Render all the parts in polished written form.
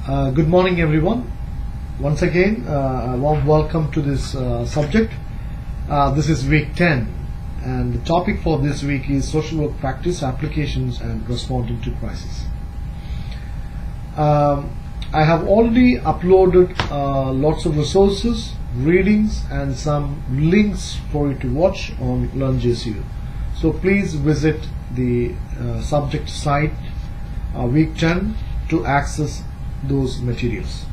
Good morning, everyone. Once again, a warm welcome to this subject. This is week 10, and the topic for this week is social work practice, applications, and responding to crisis. I have already uploaded lots of resources, readings, and some links for you to watch on LearnJCU. So please visit the subject site week 10 to access those materials.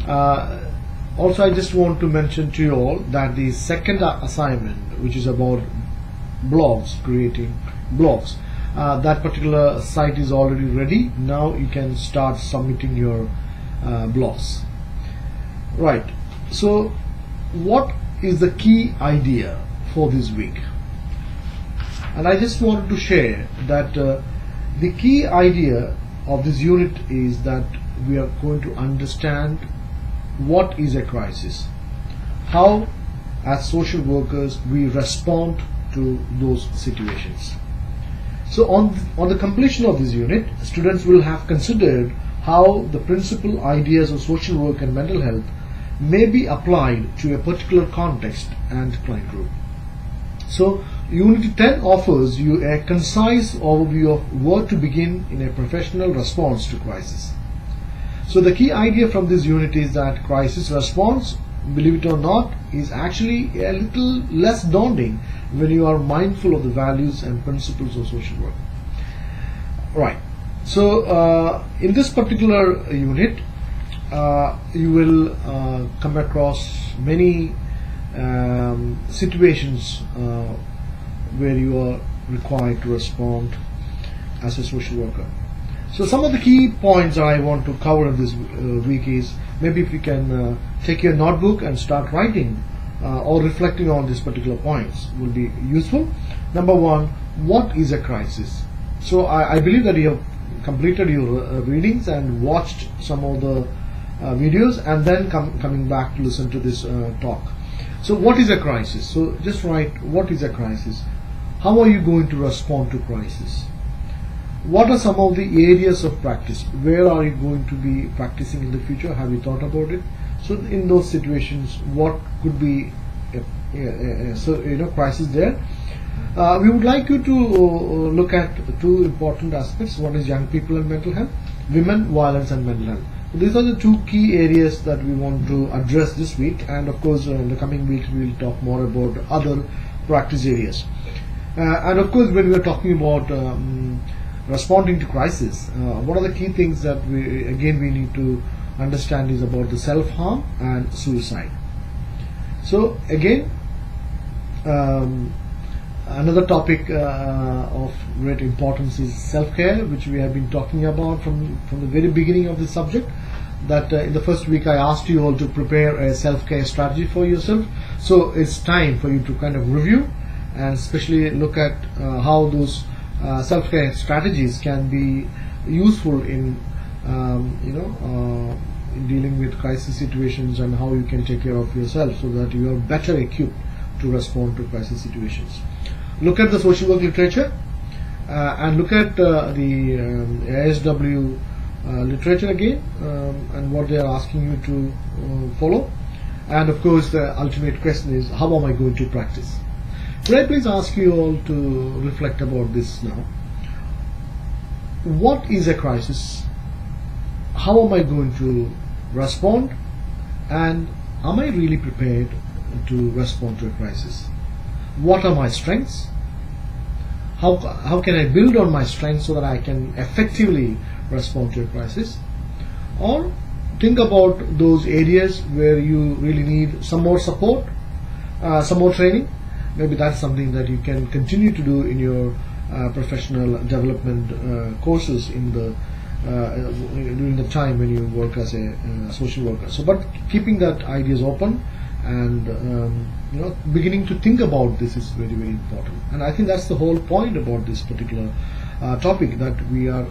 Also, I just want to mention to you all that the second assignment, which is about blogs, creating blogs, that particular site is already ready. Now you can start submitting your blogs. Right. So what is the key idea for this week? And I just wanted to share that the key idea of this unit is that we are going to understand what is a crisis, how as social workers we respond to those situations. So on the completion of this unit, students will have considered how the principal ideas of social work and mental health may be applied to a particular context and client group. So Unit 10 offers you a concise overview of where to begin in a professional response to crisis. So the key idea from this unit is that crisis response, believe it or not, is actually a little less daunting when you are mindful of the values and principles of social work. Right. So in this particular unit, you will come across many situations where you are required to respond as a social worker. So some of the key points that I want to cover in this week is, maybe if you can take your notebook and start writing or reflecting on these particular points will be useful. Number one, what is a crisis? So I believe that you have completed your readings and watched some of the videos and then coming back to listen to this talk. So what is a crisis? So just write, what is a crisis? How are you going to respond to crisis? What are some of the areas of practice? Where are you going to be practicing in the future? Have you thought about it? So in those situations, what could be crisis there? We would like you to look at two important aspects. One is young people and mental health, women, violence, and mental health. These are the two key areas that we want to address this week, and of course in the coming weeks we will talk more about other practice areas. And of course, when we are talking about responding to crisis, one of the key things that we need to understand is about the self-harm and suicide. So again, another topic of great importance is self-care, which we have been talking about from the very beginning of this subject. That in the first week I asked you all to prepare a self-care strategy for yourself. So it's time for you to kind of review and especially look at how those self-care strategies can be useful in in dealing with crisis situations, and how you can take care of yourself so that you are better equipped to respond to crisis situations. Look at the social work literature and look at the ASW literature again, and what they are asking you to follow. And of course, the ultimate question is, how am I going to practice? Could I please ask you all to reflect about this now? What is a crisis? How am I going to respond? And am I really prepared to respond to a crisis? What are my strengths? How can I build on my strengths so that I can effectively respond to a crisis? Or think about those areas where you really need some more support, some more training. Maybe that's something that you can continue to do in your professional development courses in the during the time when you work as a social worker. So, but keeping that ideas open and beginning to think about this is very, very important. And I think that's the whole point about this particular topic, that we are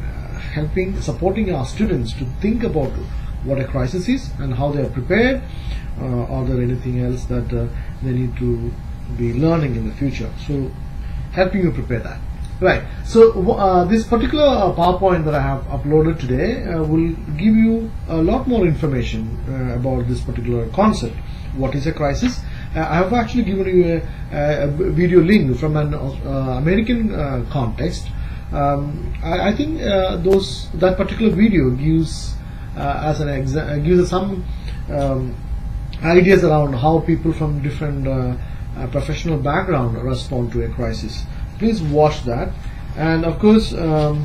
supporting our students to think about what a crisis is and how they are prepared. Are there anything else that they need to be learning in the future? So helping you prepare that. Right. So this particular PowerPoint that I have uploaded today will give you a lot more information about this particular concept. What is a crisis? I have actually given you a video link from an American context. I think that particular video gives gives us some ideas around how people from different professional background respond to a crisis. Please watch that. And of course, the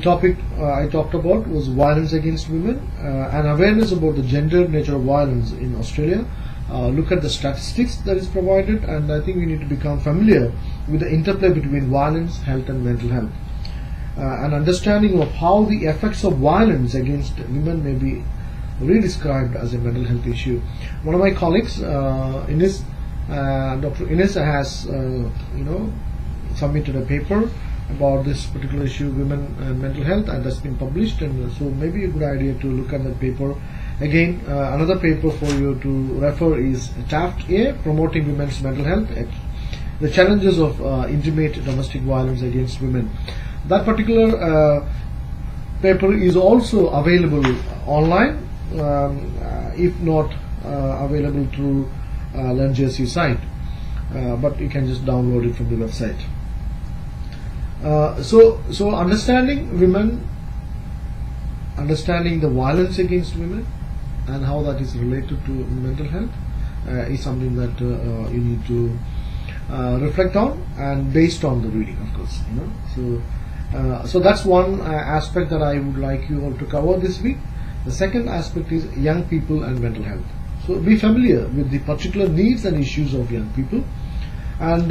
topic I talked about was violence against women and awareness about the gender nature of violence in Australia. Look at the statistics that is provided, and I think we need to become familiar with the interplay between violence, health and mental health. An understanding of how the effects of violence against women may be re-described as a mental health issue. One of my colleagues, Dr. Ines, has submitted a paper about this particular issue, women and mental health, and that's been published, and so maybe a good idea to look at that paper. Again, another paper for you to refer is Taft A, Promoting Women's Mental Health, the Challenges of Intimate Domestic Violence Against Women. That particular paper is also available online, if not available through LearnJSU site, but you can just download it from the website. So understanding women, understanding the violence against women and how that is related to mental health is something that you need to reflect on, and based on the reading, of course. So that's one aspect that I would like you all to cover this week. The second aspect is young people and mental health. So be familiar with the particular needs and issues of young people, and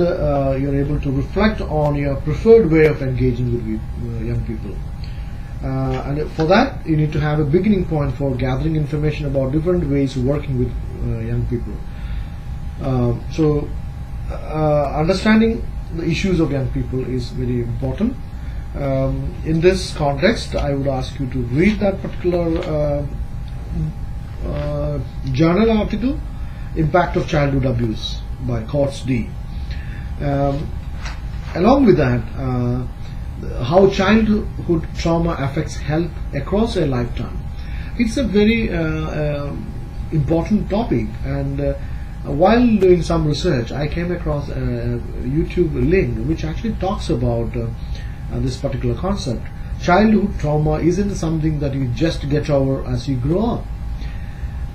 you're able to reflect on your preferred way of engaging with young people. And for that, you need to have a beginning point for gathering information about different ways of working with young people. So understanding the issues of young people is very important. In this context, I would ask you to read that particular journal article, Impact of Childhood Abuse by Coates D. Along with that, how childhood trauma affects health across a lifetime. It's a very important topic, and while doing some research, I came across a YouTube link which actually talks about this particular concept. Childhood trauma isn't something that you just get over as you grow up.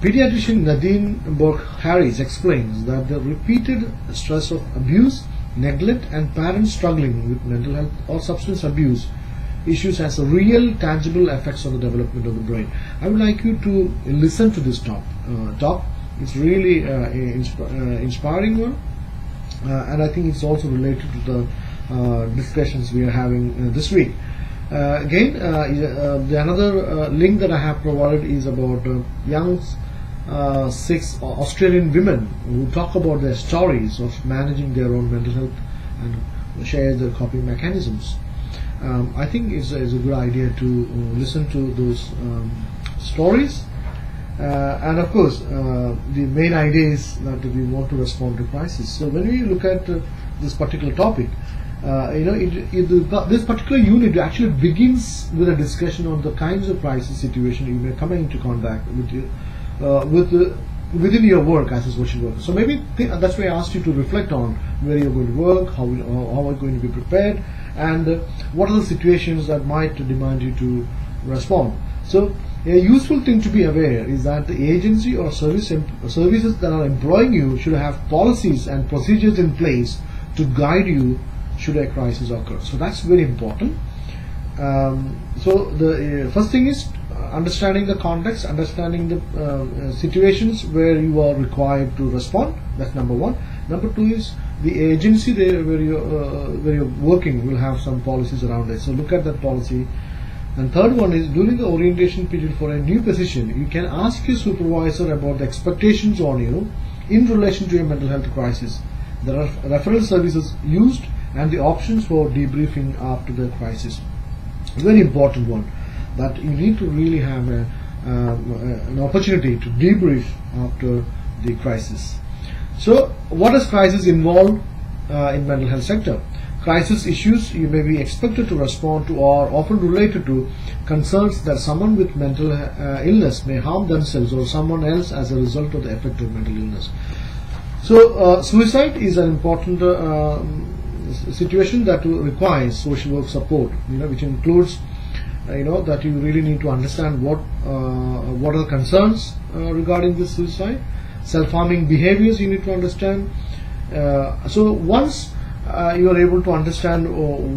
Pediatrician Nadine Burke-Harris explains that the repeated stress of abuse, neglect, and parents struggling with mental health or substance abuse issues has real, tangible effects on the development of the brain. I would like you to listen to this talk. It's really inspiring one, and I think it's also related to the discussions we are having this week. Another link that I have provided is about young 6 Australian women who talk about their stories of managing their own mental health and share their coping mechanisms. I think it's a good idea to listen to those stories, and of course the main idea is that we want to respond to crisis. So when we look at this particular topic, this particular unit actually begins with a discussion on the kinds of crisis situation you may come into contact with within your work as a social worker. So maybe that's why I asked you to reflect on where you're going to work, how are you going to be prepared, and what are the situations that might demand you to respond. So a useful thing to be aware is that the agency or services that are employing you should have policies and procedures in place to guide you should a crisis occur. So that's very important. So the first thing is understanding the context, understanding the situations where you are required to respond. That's number one. Number two is the agency there where you're working will have some policies around it. So look at that policy. And third one is during the orientation period for a new position, you can ask your supervisor about the expectations on you in relation to a mental health crisis. There are referral services used and the options for debriefing after the crisis. Very important one, that you need to really have an opportunity to debrief after the crisis. So what does crisis involve? in mental health sector. Crisis issues you may be expected to respond to are often related to concerns that someone with mental illness may harm themselves or someone else as a result of the effect of mental illness. So suicide is an important situation that requires social work support, which includes that you really need to understand what are the concerns regarding this suicide, self-harming behaviors you need to understand. So once you are able to understand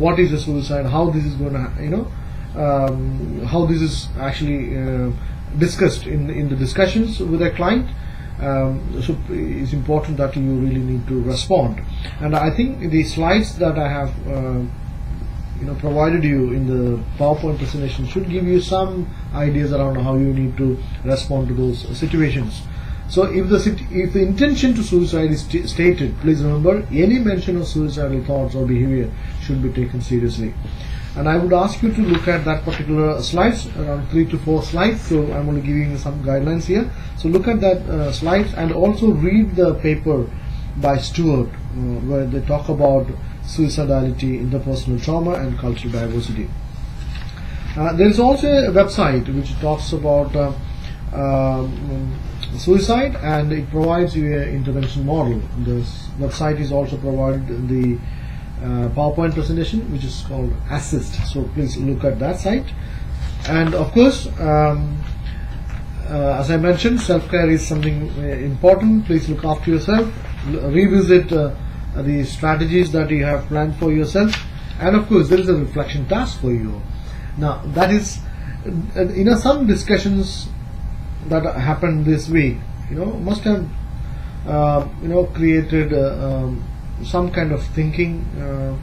what is a suicide, how this is going to, how this is actually discussed in the discussions with a client. So it's important that you really need to respond. And I think the slides that I have provided you in the PowerPoint presentation should give you some ideas around how you need to respond to those situations. So if the intention to suicide is stated, please remember any mention of suicidal thoughts or behavior should be taken seriously. And I would ask you to look at that particular slides, around 3 to 4 slides. So I'm only giving you some guidelines here. So look at that slides and also read the paper by Stewart where they talk about suicidality, interpersonal trauma, and cultural diversity. There is also a website which talks about suicide, and it provides you an intervention model. This website is also provided in the PowerPoint presentation, which is called Assist. So please look at that site. And of course, as I mentioned, self-care is something important. Please look after yourself, revisit the strategies that you have planned for yourself, and of course there is a reflection task for you. Now that is some discussions that happened this week must have created some kind of thinking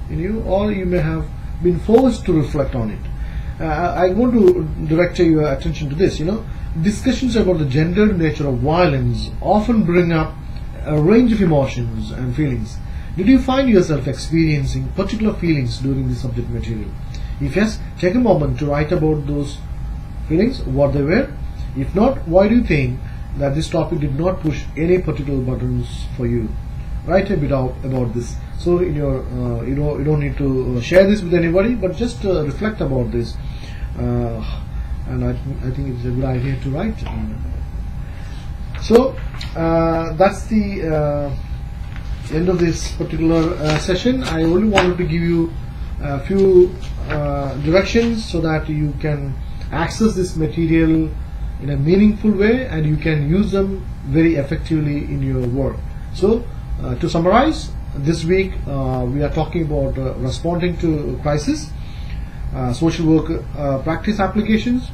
in you, or you may have been forced to reflect on it. I want to direct your attention to this. Discussions about the gendered nature of violence often bring up a range of emotions and feelings. Did you find yourself experiencing particular feelings during the subject material? If yes, take a moment to write about those feelings, what they were. If not, why do you think that this topic did not push any particular buttons for you? Write a bit about this. So in your you don't need to share this with anybody, but just reflect about this. And I think it's a good idea to write. So that's the end of this particular session. I only wanted to give you a few directions so that you can access this material in a meaningful way and you can use them very effectively in your work. So to summarize, this week we are talking about responding to crisis, social work practice applications.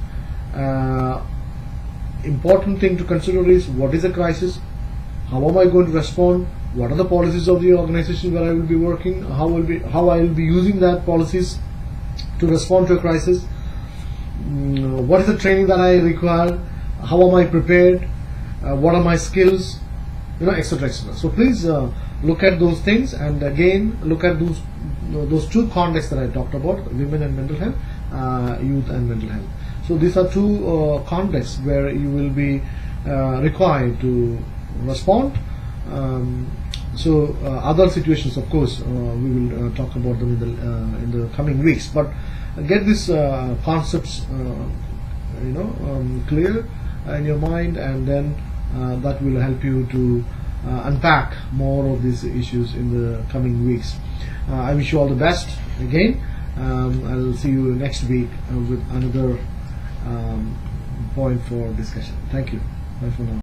Important thing to consider is what is a crisis, how am I going to respond, what are the policies of the organization where I will be working, how I will be using that policies to respond to a crisis, what is the training that I require, how am I prepared, what are my skills, etc., etc. So please look at those things, and again look at those two contexts that I talked about: women and mental health, youth and mental health. So these are two contexts where you will be required to respond. So other situations, of course, we will talk about them in the coming weeks. But get these concepts, clear in your mind, and then that will help you to unpack more of these issues in the coming weeks. I wish you all the best again. I'll see you next week with another point for discussion. Thank you. Bye for now.